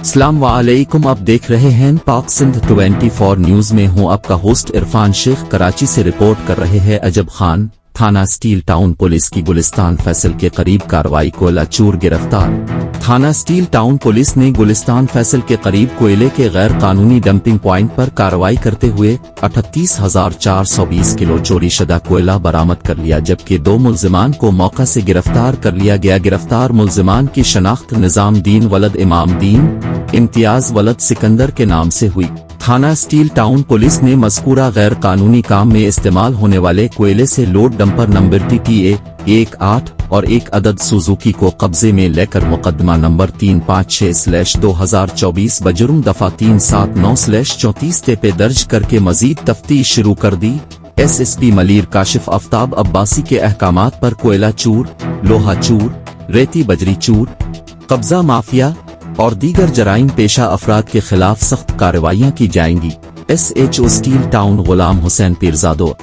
अस्सलाम वालेकुम, आप देख रहे हैं पाक सिंध 24 न्यूज में हूं आपका होस्ट इरफान शेख। कराची से रिपोर्ट कर रहे हैं अजब खान। थाना स्टील टाउन पुलिस की गुलिस्तान फैसल के करीब कार्रवाई, कोयला चोर गिरफ्तार। थाना स्टील टाउन पुलिस ने गुलिस्तान फैसल के करीब कोयले के गैर कानूनी डंपिंग पॉइंट पर कार्रवाई करते हुए 38,420 किलो चोरी शुदा कोयला बरामद कर लिया, जबकि 2 मुल्जिमान को मौका से गिरफ्तार कर लिया गया। गिरफ्तार मुल्जिमान की शनाख्त निजामुद्दीन वलद इमामुद्दीन, इम्तियाज वलद सिकंदर के नाम से हुई। थाना स्टील टाउन पुलिस ने मज़कूरा गैर कानूनी काम में इस्तेमाल होने वाले कोयले से लोड डंपर नंबर TTA 18 और एक अदद सुजुकी को कब्जे में लेकर मुकदमा नंबर 356/2024 बजुर्म दफा 379/34 पे दर्ज करके मजीद तफ्तीश शुरू कर दी। SSP मलीर काशिफ आफ्ताब अब्बासी के अहकामात पर कोयला चूर, लोहा चूर, रेती बजरी चूर, कब्जा माफिया और दीगर जराइम पेशा अफराद के खिलाफ सख्त कार्रवाइयां की जाएंगी। SHO steel town Ghulam Hussain पीरजादो।